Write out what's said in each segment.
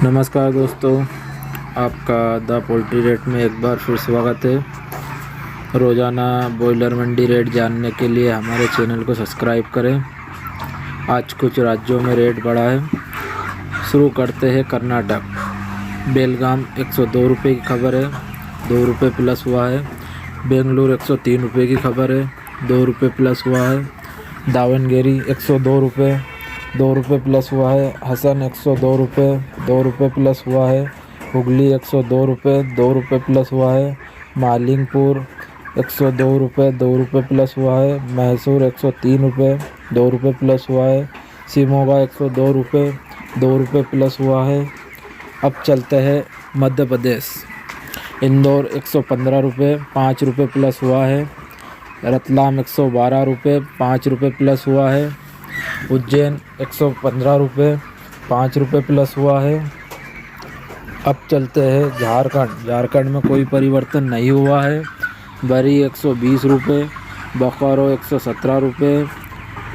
नमस्कार दोस्तों, आपका द पोल्ट्री रेट में एक बार फिर स्वागत है। रोज़ाना बॉयलर मंडी रेट जानने के लिए हमारे चैनल को सब्सक्राइब करें। आज कुछ राज्यों में रेट बढ़ा है। शुरू करते हैं कर्नाटक। बेलगाम 102 रुपये की खबर है, 2 रुपये प्लस हुआ है। बेंगलुरु 103 रुपये की खबर है, 2 रुपये प्लस हुआ है। दावनगेरी 102 रुपये, 2 रुपये प्लस हुआ है। हसन 102 रुपये, 2 रुपये प्लस हुआ है। हुगली 102 रुपये, 2 रुपये प्लस हुआ है। मालिंगपुर 102 रुपये, 2 रुपये प्लस हुआ है। मैसूर 103 रुपये, 2 रुपये प्लस हुआ है। शिमोगा 102 रुपये, 2 रुपये प्लस हुआ है। अब चलते हैं मध्य प्रदेश। इंदौर 115 रुपये, 5 रुपये प्लस हुआ है। रतलाम 112 रुपये, 5 रुपये प्लस हुआ है। उज्जैन 115 रुपये, 5 रुपये प्लस हुआ है। अब चलते हैं झारखंड में कोई परिवर्तन नहीं हुआ है। बरी 120 रुपये, बोकारो 117 रुपये,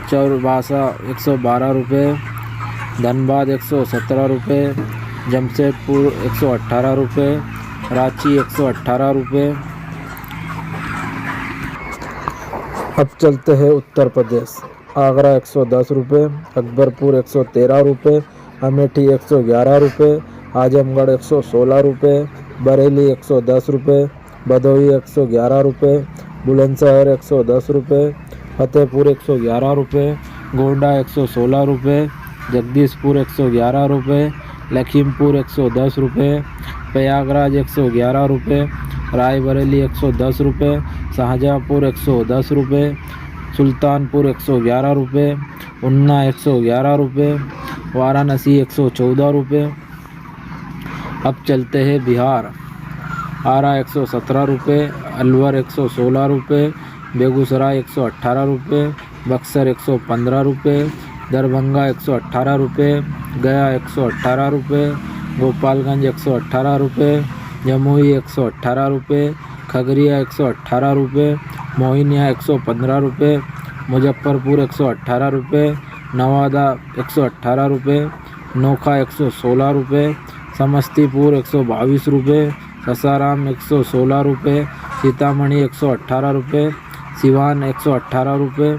चौरबासा 112 रुपये, धनबाद 117 रुपये, जमशेदपुर 118 रुपये, रांची 118 रुपये। अब चलते हैं उत्तर प्रदेश। आगरा 110 रुपये, अकबरपुर 113 रुपये, अमेठी 111 रुपये, आजमगढ़ 116 रुपये, बरेली 110 रुपये, भदोही 111 रुपये, बुलंदशहर 110 रुपये, फतेहपुर 111 रुपये, गोंडा 116 रुपये, जगदीशपुर 111 रुपये, लखीमपुर 110 रुपये, प्रयागराज 111 रुपये, रायबरेली 110 रुपये, शाहजहाँपुर 110 रुपये, सुल्तानपुर 111 रुपये, उन्ना 111 रुपये, वाराणसी 114 रुपये। अब चलते हैं बिहार। आरा 117 रुपये, अलवर 116 रुपये, बेगूसराय 118 रुपये, बक्सर 115 रुपये, दरभंगा 118 रुपये, गया 118 रुपये, गोपालगंज 118 रुपये, जमुई 118 रुपये, खगड़िया 118 रुपये, मोहिनिया 115 रुपये, मुजफ्फरपुर 118 रुपये, नवादा 118 रुपये, नोखा 116 रुपये, समस्तीपुर 122 रुपये, सासाराम 116 रुपये, सीतामढ़ी 118 रुपये, सिवान 118 रुपये।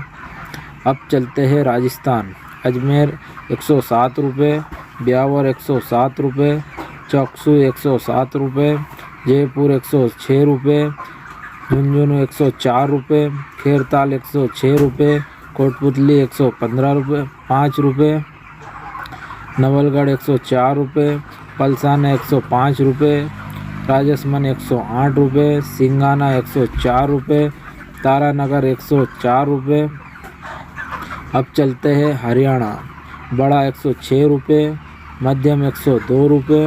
अब चलते हैं राजस्थान। अजमेर 107 रुपये, ब्यावर 107 रुपये, चौकसू 107 रुपये, जयपुर 106 रुपये, झुंझुनू 104 रुपये, खेरताल 106 रुपये, कोटपुतली 115 रुपये 5 रुपये, नवलगढ़ 104 रुपये, पलसाना 105 रुपये, राजसमंद 108 रुपये, सिंगाना 104 रुपये, तारानगर 104 रुपये। अब चलते हैं हरियाणा। बड़ा 106 रुपये, मध्यम 102 रुपये।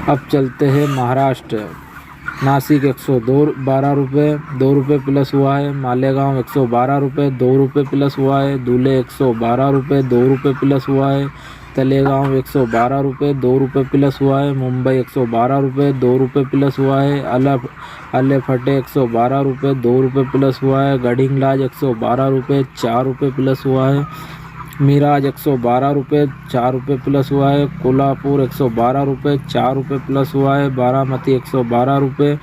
अब चलते हैं महाराष्ट्र। नासिक 112 रुपये, 2 रुपये प्लस हुआ है। मालेगांव 112 रुपये, 2 रुपये प्लस हुआ है। धुले 112 रुपये, 2 रुपये प्लस हुआ है। तलेगांव 112 रुपये, 2 रुपये प्लस हुआ है। मुंबई 112 रुपये, 2 रुपये प्लस हुआ है। अलेफटे 112 रुपये, 2 रुपये प्लस हुआ है। गढ़िंगलाज 112 रुपये, 4 रुपये प्लस हुआ है। मिराज 112 रुपये, 4 रुपये प्लस हुआ है। कोल्हापुर 112 रुपये, 4 रुपये प्लस हुआ है। बारामती 112 रुपये,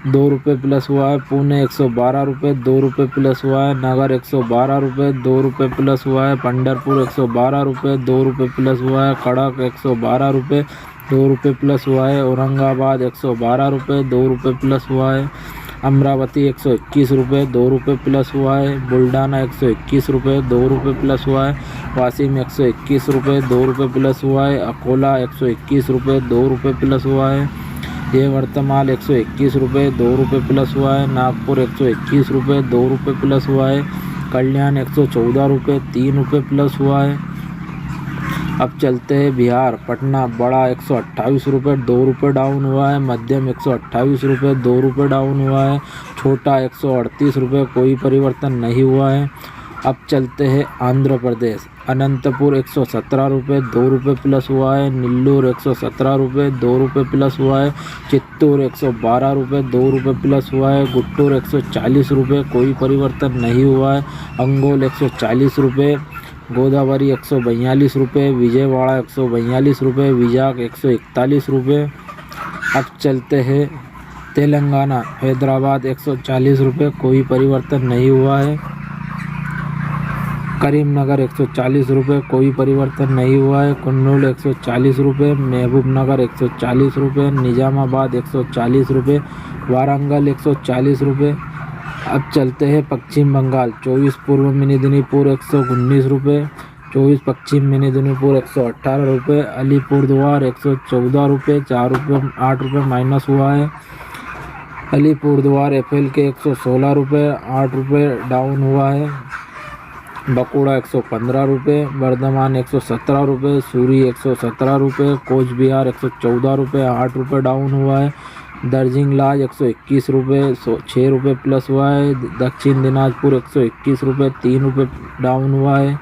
2 रुपये प्लस हुआ है। पुणे 112 रुपये, 2 रुपये प्लस हुआ है। नगर 112 रुपये, 2 रुपये प्लस हुआ है। पंढरपुर 112 रुपये, 2 रुपये प्लस हुआ है। खड़क 112 रुपये, 2 रुपये प्लस हुआ है। औरंगाबाद 112 रुपये, 2 रुपये प्लस हुआ है। अमरावती 121 रुपये, 2 रुपये प्लस हुआ है। बुल्डाना 121 रुपये, 2 रुपये प्लस हुआ है। वाशिम 121 रुपये, 2 रुपये प्लस हुआ है। अकोला 121 रुपये, 2 रुपये प्लस हुआ है। यवतमाल 121 रुपये, 2 रुपये प्लस हुआ है। नागपुर 121 रुपये, 2 रुपये प्लस हुआ है। कल्याण 114 रुपये, 3 रुपये प्लस हुआ है। अब चलते हैं बिहार। पटना। बड़ा 128 रुपये, 2 रुपये डाउन हुआ है। मध्यम 128 रुपये, 2 रुपये डाउन हुआ है। छोटा 138 रुपये, कोई परिवर्तन नहीं हुआ है। अब चलते हैं आंध्र प्रदेश। अनंतपुर 117 रुपये, 2 रुपये प्लस हुआ है। नेल्लोर 117 रुपये, 2 रुपये प्लस हुआ है। चित्तूर 112 रुपये, 2 रुपये प्लस हुआ है। गुंटूर 140 रुपये, कोई परिवर्तन नहीं हुआ है। अंगोल 140 रुपये, गोदावरी 142 रुपये, विजयवाड़ा 142 रुपये, विजाग 141 रुपये। अब चलते हैं तेलंगाना, हैदराबाद 140 रुपये, कोई परिवर्तन नहीं हुआ है। करीमनगर 140 रुपये, कोई परिवर्तन नहीं हुआ है। कुन्नूल 140 रुपये, महबूबनगर 140 रुपये, निजामाबाद 140 रुपये, वारंगल 140 रुपये। अब चलते हैं पश्चिम बंगाल, 24 पूर्व मेदिनीपुर 119 रुपये, 24 पश्चिम मेदिनीपुर 118 रुपये, अलीपुरद्वार 114 रुपये, 4 रुपये 8 रुपये माइनस हुआ है। अलीपुरद्वार FL के 116 रुपये, 8 रुपये डाउन हुआ है। बकुड़ा 115 रुपये, बर्धमान 117 रुपये, सूरी 117 रुपये, कोच बिहार 114 रुपये, 8 रुपये डाउन हुआ है। दर्जिंग लाज 121 रुपये, 6 रुपये प्लस हुआ है। दक्षिण दिनाजपुर 121 रुपये, 3 रुपये डाउन हुआ है।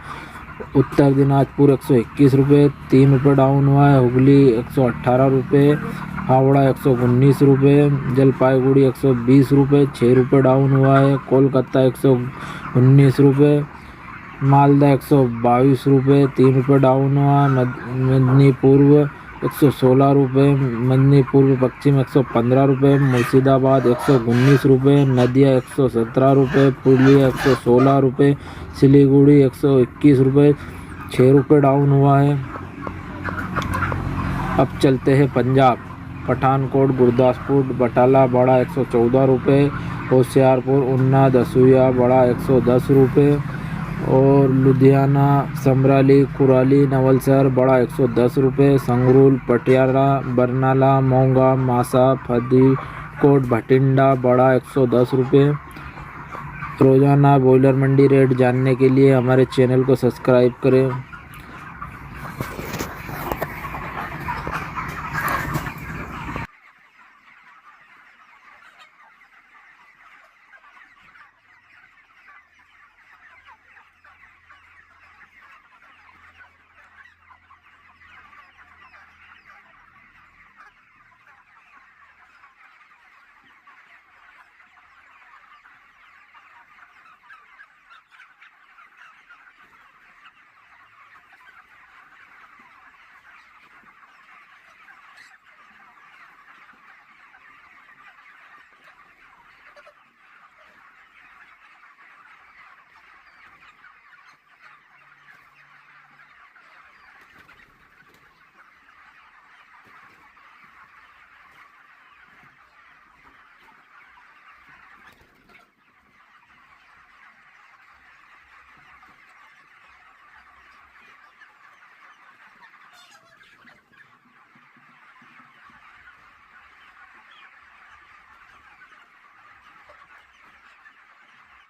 उत्तर दिनाजपुर 121 रुपये, 3 रुपये डाउन हुआ है। हुगली 118 रुपये, हावड़ा 119 रुपये, जलपाईगुड़ी 120 रुपये, 6 रुपये डाउन हुआ है। कोलकाता 119 रुपये, मालदा 122 रुपये, 3 रुपये डाउन हुआ। मेदिनीपुर 116 रुपये, मेदिनीपुर पश्चिम 115 रुपये, मुर्शिदाबाद 119 रुपये, नदिया 117 रुपये, पुरुलिया 116 रुपये, सिलीगुड़ी 121 रुपये, 6 रुपये डाउन हुआ है। अब चलते हैं पंजाब, पठानकोट, गुरदासपुर, बटाला बड़ा 114 रुपये, होशियारपुर, उन्ना, दसूया बड़ा 110 रुपये, और लुधियाना, समराली, कुराली, नवलसर बड़ा 110 रुपये, संगरूल, पटियाला, बरनाला, मोंगा, मासा, फरीदकोट, भटिंडा बड़ा 110 रुपये। रोज़ाना बॉयलर मंडी रेट जानने के लिए हमारे चैनल को सब्सक्राइब करें।